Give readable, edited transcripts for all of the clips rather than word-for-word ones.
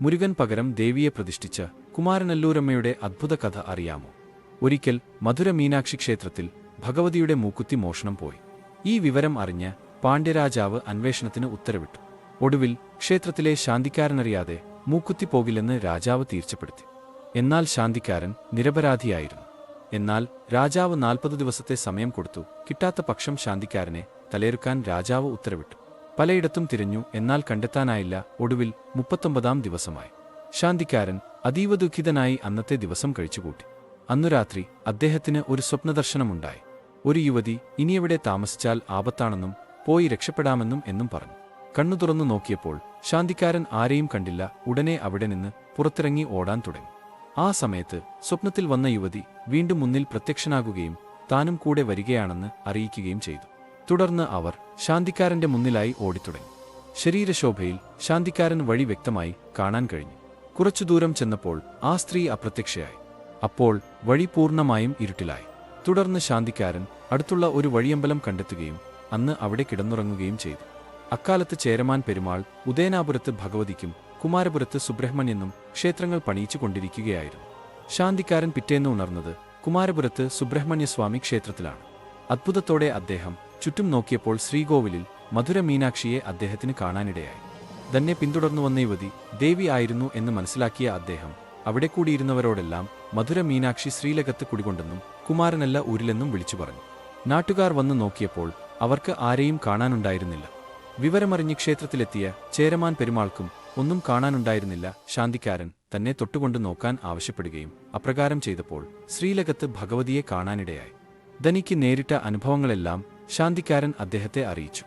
മുരുകൻ പകരം ദേവിയെ പ്രതിഷ്ഠിച്ച കുമാരനല്ലൂരമ്മയുടെ അദ്ഭുത കഥ അറിയാമോ? ഒരിക്കൽ മധുര മീനാക്ഷി ക്ഷേത്രത്തിൽ ഭഗവതിയുടെ മൂക്കുത്തി മോഷണം പോയി. ഈ വിവരം അറിഞ്ഞ് പാണ്ഡ്യരാജാവ് അന്വേഷണത്തിന് ഉത്തരവിട്ടു. ഒടുവിൽ ക്ഷേത്രത്തിലെ ശാന്തിക്കാരനറിയാതെ മൂക്കുത്തി പോകില്ലെന്ന് രാജാവ് തീർച്ചപ്പെടുത്തി. എന്നാൽ ശാന്തിക്കാരൻ നിരപരാധിയായിരുന്നു. എന്നാൽ രാജാവ് 40 ദിവസത്തെ സമയം കൊടുത്തു. കിട്ടാത്ത പക്ഷം ശാന്തിക്കാരനെ തലയെറുക്കാൻ രാജാവ് ഉത്തരവിട്ടു. പലയിടത്തും തിരഞ്ഞു, എന്നാൽ കണ്ടെത്താനായില്ല. ഒടുവിൽ 39-ാം ദിവസമായി. ശാന്തിക്കാരൻ അതീവ ദുഃഖിതനായി അന്നത്തെ ദിവസം കഴിച്ചുകൂട്ടി. അന്നു രാത്രി അദ്ദേഹത്തിന് ഒരു സ്വപ്നദർശനമുണ്ടായി. ഒരു യുവതി ഇനിയെവിടെ താമസിച്ചാൽ ആപത്താണെന്നും പോയി രക്ഷപ്പെടാമെന്നും എന്നും പറഞ്ഞു. കണ്ണു തുറന്നു നോക്കിയപ്പോൾ ശാന്തിക്കാരൻ ആരെയും കണ്ടില്ല. ഉടനെ അവിടെ നിന്ന് പുറത്തിറങ്ങി ഓടാൻ തുടങ്ങി. ആ സമയത്ത് സ്വപ്നത്തിൽ വന്ന യുവതി വീണ്ടും മുന്നിൽ പ്രത്യക്ഷനാകുകയും താനും കൂടെ വരികയാണെന്ന് അറിയിക്കുകയും ചെയ്തു. തുടർന്ന് അവർ ശാന്തിക്കാരന്റെ മുന്നിലായി ഓടിത്തുടങ്ങി. ശരീരശോഭയിൽ ശാന്തിക്കാരൻ വഴി വ്യക്തമായി കാണാൻ കഴിഞ്ഞു. കുറച്ചു ദൂരം ചെന്നപ്പോൾ ആ സ്ത്രീ അപ്രത്യക്ഷയായി. അപ്പോൾ വഴി പൂർണ്ണമായും ഇരുട്ടിലായി. തുടർന്ന് ശാന്തിക്കാരൻ അടുത്തുള്ള ഒരു വഴിയമ്പലം കണ്ടെത്തുകയും അന്ന് അവിടെ കിടന്നുറങ്ങുകയും ചെയ്തു. അക്കാലത്ത് ചേരമാൻ പെരുമാൾ ഉദയനാപുരത്ത് ഭഗവതിക്കും കുമാരപുരത്ത് സുബ്രഹ്മണ്യനും ക്ഷേത്രങ്ങൾ പണിയിച്ചു കൊണ്ടിരിക്കുകയായിരുന്നു. ശാന്തിക്കാരൻ പിറ്റേന്ന് ഉണർന്നത് കുമാരപുരത്ത് സുബ്രഹ്മണ്യസ്വാമി ക്ഷേത്രത്തിലാണ്. അത്ഭുതത്തോടെ അദ്ദേഹം ചുറ്റും നോക്കിയപ്പോൾ ശ്രീകോവിലിൽ മധുര മീനാക്ഷിയെ അദ്ദേഹത്തിന് കാണാനിടയായി. തന്നെ പിന്തുടർന്നു വന്ന യുവതി ദേവി ആയിരുന്നു എന്ന് മനസ്സിലാക്കിയ അദ്ദേഹം അവിടെ കൂടിയിരുന്നവരോടെല്ലാം മധുര മീനാക്ഷി ശ്രീലകത്ത് കുടികൊണ്ടെന്നും കുമാരനല്ല ഊരിലെന്നും വിളിച്ചു പറഞ്ഞു. നാട്ടുകാർ വന്നു നോക്കിയപ്പോൾ അവർക്ക് ആരെയും കാണാനുണ്ടായിരുന്നില്ല. വിവരമറിഞ്ഞ് ക്ഷേത്രത്തിലെത്തിയ ചേരമാൻ പെരുമാൾക്കും ഒന്നും കാണാനുണ്ടായിരുന്നില്ല. ശാന്തിക്കാരൻ തന്നെ തൊട്ടുകൊണ്ട് നോക്കാൻ ആവശ്യപ്പെടുകയും അപ്രകാരം ചെയ്തപ്പോൾ ശ്രീലകത്ത് ഭഗവതിയെ കാണാനിടയായി. തനിക്ക് നേരിട്ട അനുഭവങ്ങളെല്ലാം ശാന്തിക്കാരൻ അദ്ദേഹത്തെ അറിയിച്ചു.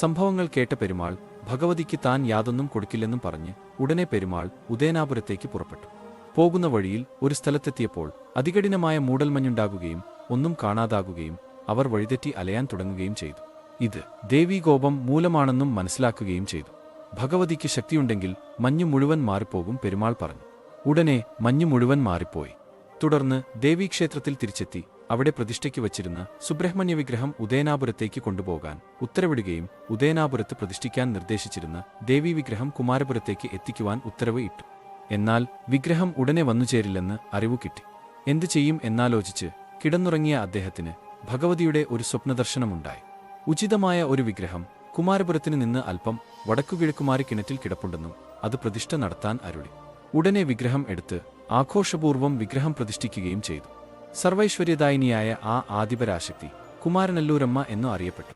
സംഭവങ്ങൾ കേട്ട പെരുമാൾ ഭഗവതിക്ക് താൻ യാതൊന്നും കൊടുക്കില്ലെന്നും പറഞ്ഞ് ഉടനെ പെരുമാൾ ഉദയനാപുരത്തേക്ക് പുറപ്പെട്ടു. പോകുന്ന വഴിയിൽ ഒരു സ്ഥലത്തെത്തിയപ്പോൾ അതികഠിനമായ മൂടൽമഞ്ഞുണ്ടാകുകയും ഒന്നും കാണാതാകുകയും അവർ വഴിതെറ്റി അലയാൻ തുടങ്ങുകയും ചെയ്തു. ഇത് ദേവീകോപം മൂലമാണെന്നും മനസ്സിലാക്കുകയും ചെയ്തു. ഭഗവതിക്ക് ശക്തിയുണ്ടെങ്കിൽ മഞ്ഞു മുഴുവൻ മാറിപ്പോകും, പെരുമാൾ പറഞ്ഞു. ഉടനെ മഞ്ഞു മുഴുവൻ മാറിപ്പോയി. തുടർന്ന് ദേവീക്ഷേത്രത്തിൽ തിരിച്ചെത്തി അവിടെ പ്രതിഷ്ഠയ്ക്ക് വച്ചിരുന്ന സുബ്രഹ്മണ്യ വിഗ്രഹം ഉദയനാപുരത്തേക്ക് കൊണ്ടുപോകാൻ ഉത്തരവിടുകയും ഉദയനാപുരത്ത് പ്രതിഷ്ഠിക്കാൻ നിർദ്ദേശിച്ചിരുന്ന ദേവീ വിഗ്രഹം കുമാരപുരത്തേക്ക് എത്തിക്കുവാൻ ഉത്തരവ് ഇട്ടു. എന്നാൽ വിഗ്രഹം ഉടനെ വന്നുചേരില്ലെന്ന് അറിവു കിട്ടി. എന്തു ചെയ്യും എന്നാലോചിച്ച് കിടന്നുറങ്ങിയ അദ്ദേഹത്തിന് ഭഗവതിയുടെ ഒരു സ്വപ്നദർശനമുണ്ടായി. ഉചിതമായ ഒരു വിഗ്രഹം കുമാരപുരത്തിന് നിന്ന് അല്പം വടക്കുകിഴക്കുമാറി കിണറ്റിൽ കിടപ്പുണ്ടെന്നും അത് പ്രതിഷ്ഠ നടത്താൻ അരുളി. ഉടനെ വിഗ്രഹം എടുത്ത് ആഘോഷപൂർവ്വം വിഗ്രഹം പ്രതിഷ്ഠിക്കുകയും ചെയ്തു. സർവൈശ്വര്യദായിനിയായ ആ ആദിപരാശക്തി കുമാരനല്ലൂരമ്മ എന്നു അറിയപ്പെട്ടു.